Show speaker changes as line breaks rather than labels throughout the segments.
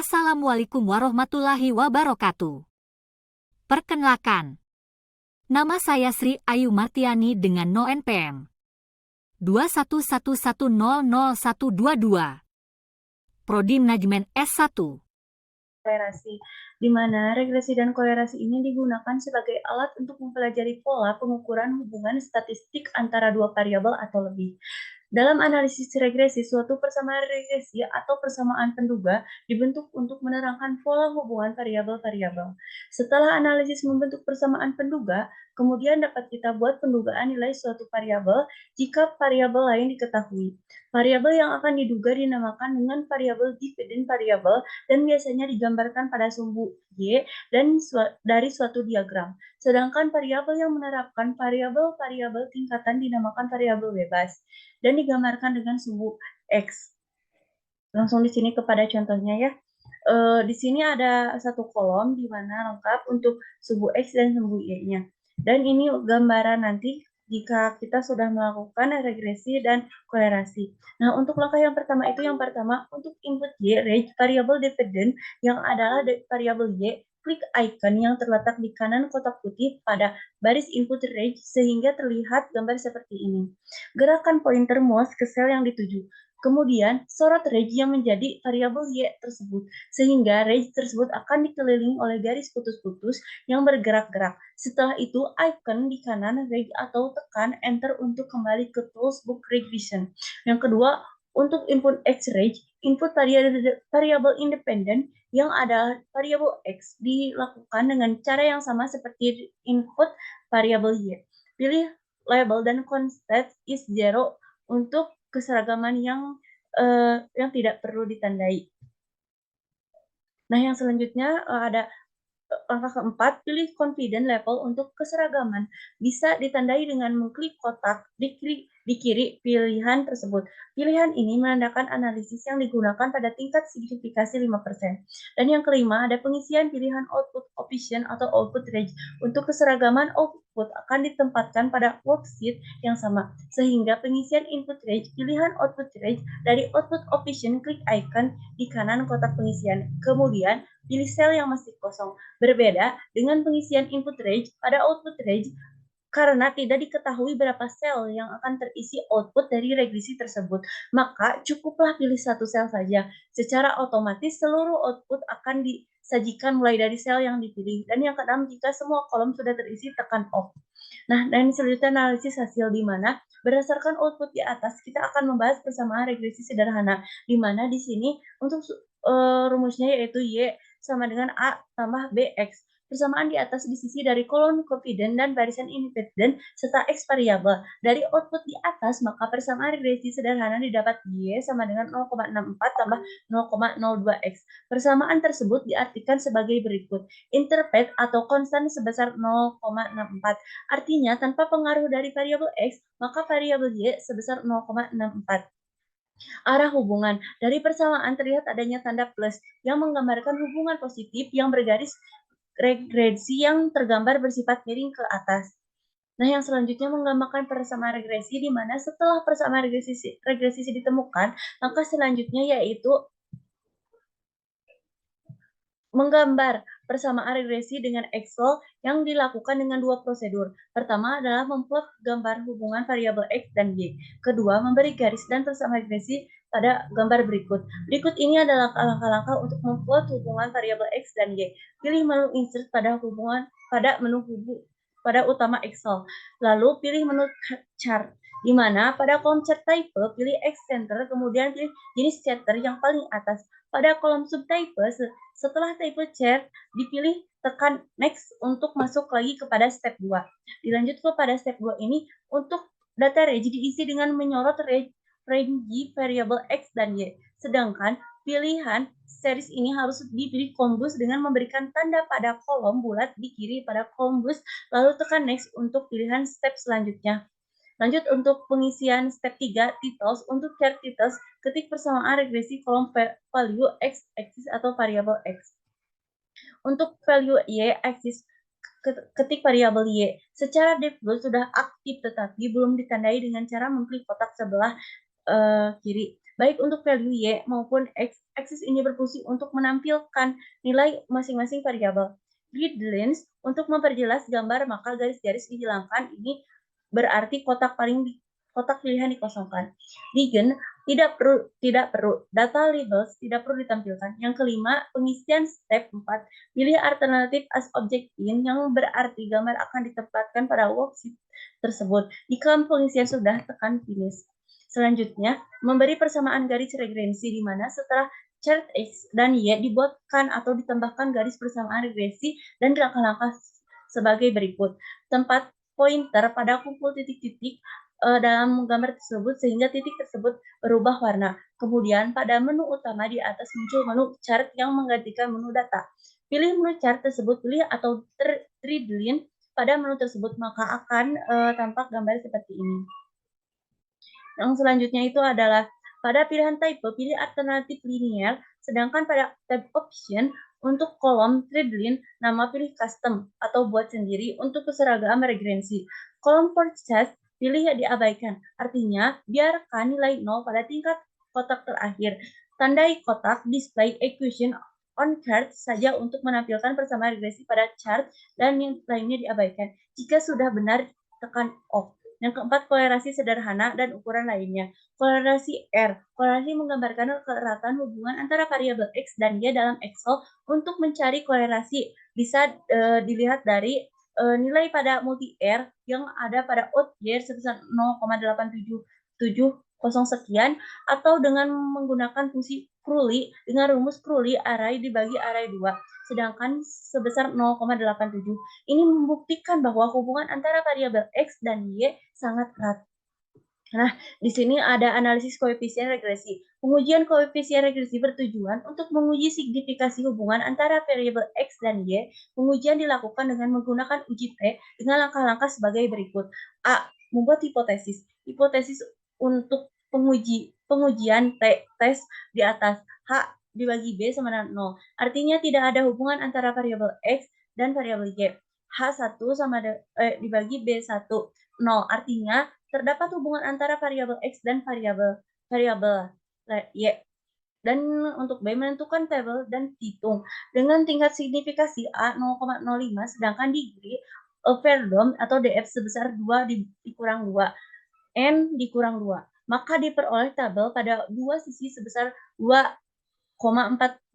Assalamualaikum warahmatullahi wabarakatuh. Perkenalkan, nama saya Sri Ayu Martiani dengan NONPM 2111000122. Prodi Manajemen S1.
Kolerasi, di mana regresi dan kolerasi ini digunakan sebagai alat untuk mempelajari pola pengukuran hubungan statistik antara dua variabel atau lebih. Dalam analisis regresi, suatu persamaan regresi atau persamaan penduga dibentuk untuk menerangkan pola hubungan variabel-variabel. Setelah analisis membentuk persamaan penduga, kemudian dapat kita buat pendugaan nilai suatu variabel jika variabel lain diketahui. Variabel yang akan diduga dinamakan dengan variabel dependent variabel dan biasanya digambarkan pada sumbu Y dan dari suatu diagram. Sedangkan variabel yang menerapkan variabel-variabel tingkatan dinamakan variabel bebas dan digambarkan dengan sumbu X. Langsung di sini kepada contohnya ya. Di sini ada satu kolom di mana lengkap untuk sumbu X dan sumbu Y-nya. Dan ini gambaran nanti jika kita sudah melakukan regresi dan kolerasi. Nah, untuk langkah yang pertama itu untuk input Y, range variabel dependent yang adalah variabel Y, klik icon yang terletak di kanan kotak putih pada baris input range sehingga terlihat gambar seperti ini. Gerakan pointer mouse ke sel yang dituju. Kemudian, sorot range yang menjadi variabel Y tersebut, sehingga range tersebut akan dikelilingi oleh garis putus-putus yang bergerak-gerak. Setelah itu, icon di kanan range atau tekan Enter untuk kembali ke Tools Book Regression. Yang kedua, untuk input X range, input variabel independen yang adalah variabel X dilakukan dengan cara yang sama seperti input variabel Y. Pilih label dan constant is zero untuk keseragaman yang tidak perlu ditandai. Nah, yang selanjutnya ada langkah keempat, pilih confident level untuk keseragaman. Bisa ditandai dengan mengklik kotak di kiri pilihan tersebut. Pilihan ini menandakan analisis yang digunakan pada tingkat signifikasi 5%. Dan yang kelima, ada pengisian pilihan output option atau output range. Untuk keseragaman output akan ditempatkan pada worksheet yang sama. Sehingga pengisian input range, pilihan output range dari output option, klik icon di kanan kotak pengisian. Kemudian, pilih sel yang masih kosong. Berbeda dengan pengisian input range pada output range, karena tidak diketahui berapa sel yang akan terisi output dari regresi tersebut, maka cukuplah pilih satu sel saja. Secara otomatis seluruh output akan disajikan mulai dari sel yang dipilih. Dan yang keenam, jika semua kolom sudah terisi, tekan off. Nah, dan selanjutnya analisis hasil di mana berdasarkan output di atas kita akan membahas persamaan regresi sederhana, di mana di sini untuk rumusnya yaitu Y sama dengan A tambah BX. Persamaan di atas disisi dari kolom confident dan barisan independen serta X variabel. Dari output di atas, maka persamaan regresi sederhana didapat Y sama dengan 0,64 tambah 0,02X. Persamaan tersebut diartikan sebagai berikut. Interpret atau konstan sebesar 0,64. Artinya, tanpa pengaruh dari variabel X, maka variabel Y sebesar 0,64. Arah hubungan. Dari persamaan terlihat adanya tanda plus yang menggambarkan hubungan positif yang bergaris regresi yang tergambar bersifat miring ke atas. Nah, yang selanjutnya menggambarkan persamaan regresi di mana setelah persamaan regresi ditemukan, maka selanjutnya yaitu menggambar persamaan regresi dengan Excel yang dilakukan dengan dua prosedur. Pertama adalah memplot gambar hubungan variabel X dan Y. Kedua, memberi garis dan persamaan regresi pada gambar berikut. Berikut ini adalah langkah-langkah untuk memplot hubungan variabel X dan Y. Pilih menu insert pada menu pada utama Excel. Lalu pilih menu chart, di mana pada kolom chart type pilih X center, kemudian pilih jenis chapter yang paling atas. Pada kolom subtype, setelah type chart dipilih, tekan next untuk masuk lagi kepada step 2. Dilanjut kepada step 2 ini, untuk data range diisi dengan menyorot range variabel X dan Y. Sedangkan pilihan series ini harus dipilih combus dengan memberikan tanda pada kolom bulat di kiri pada combus, lalu tekan next untuk pilihan step selanjutnya. Lanjut untuk pengisian step 3, titles. Untuk chart titles, ketik persamaan regresi kolom value X axis atau variabel X. Untuk value Y axis, ketik variabel Y. Secara default sudah aktif tetapi belum ditandai dengan cara mengklik kotak sebelah kiri. Baik untuk value Y maupun X, aksis ini berfungsi untuk menampilkan nilai masing-masing variabel. Read lines untuk memperjelas gambar maka garis-garis dihilangkan, ini berarti kotak pilihan dikosongkan. Digin tidak perlu data labels tidak perlu ditampilkan. Yang kelima, pengisian step 4. Pilih alternatif as object in yang berarti gambar akan ditempatkan pada worksheet tersebut. Jika pengisian sudah, tekan finish. Selanjutnya, memberi persamaan garis regresi di mana setelah chart X dan Y dibuatkan atau ditambahkan garis persamaan regresi dan langkah-langkah sebagai berikut. Tempat pointer pada kumpul titik-titik dalam gambar tersebut sehingga titik tersebut berubah warna. Kemudian pada menu utama di atas muncul menu chart yang menggantikan menu data. Pilih menu chart tersebut, pilih atau threadline pada menu tersebut, maka akan tampak gambar seperti ini. Yang selanjutnya itu adalah pada pilihan type, pilih alternatif linear, sedangkan pada tab option untuk kolom threadline, nama pilih custom atau buat sendiri untuk keseragaman regresi. Kolom forecast pilih yang diabaikan, artinya biarkan nilai 0 pada tingkat kotak terakhir. Tandai kotak display equation on chart saja untuk menampilkan persamaan regresi pada chart dan yang lainnya diabaikan. Jika sudah benar, tekan off. Yang keempat, kolerasi sederhana dan ukuran lainnya. Kolerasi R. Kolerasi menggambarkan keratan hubungan antara variabel X dan Y dalam Excel. Untuk mencari kolerasi bisa dilihat dari nilai pada multi R yang ada pada outlier sebesar 0,8770 sekian atau dengan menggunakan fungsi Crowley dengan rumus Crowley array dibagi array 2 sedangkan sebesar 0,87. Ini membuktikan bahwa hubungan antara variabel X dan Y sangat erat. Nah, di sini ada analisis koefisien regresi. Pengujian koefisien regresi bertujuan untuk menguji signifikasi hubungan antara variabel X dan Y. Pengujian dilakukan dengan menggunakan uji P dengan langkah-langkah sebagai berikut. A. Membuat hipotesis. Hipotesis untuk pengujian tes di atas. H dibagi B sama dengan 0. Artinya tidak ada hubungan antara variabel X dan variabel Y. H1 dibagi B1. 0. Artinya terdapat hubungan antara variabel X dan variabel Y. Dan untuk B menentukan tabel dan hitung dengan tingkat signifikasi A 0,05 sedangkan degree Verdom atau DF sebesar 2 dikurang 2 N dikurang 2 maka diperoleh tabel pada dua sisi sebesar 2,446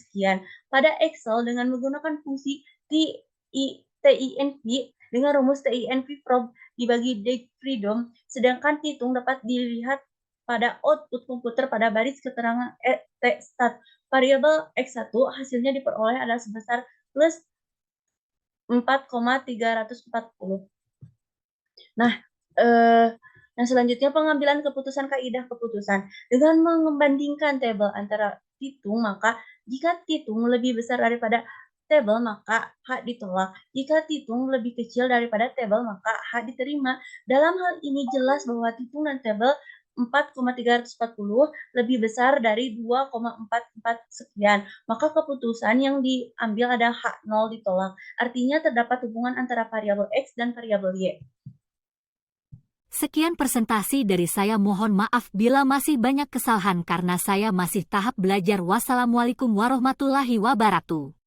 sekian. Pada Excel dengan menggunakan fungsi TINV dengan rumus TINV prob dibagi freedom, sedangkan hitung dapat dilihat pada output komputer pada baris keterangan stat. Variabel X1 hasilnya diperoleh adalah sebesar plus 4,340. Nah, yang selanjutnya pengambilan keputusan kaidah keputusan. Dengan membandingkan tabel antara hitung, maka jika hitung lebih besar daripada tabel, maka H ditolak. Jika hitung lebih kecil daripada tabel, maka H diterima. Dalam hal ini jelas bahwa hitung dan tabel 4,340 lebih besar dari 2,44 sekian. Maka keputusan yang diambil ada H0 ditolak. Artinya terdapat hubungan antara variabel X dan variabel Y.
Sekian presentasi dari saya, mohon maaf bila masih banyak kesalahan karena saya masih tahap belajar. Wassalamualaikum warahmatullahi wabarakatuh.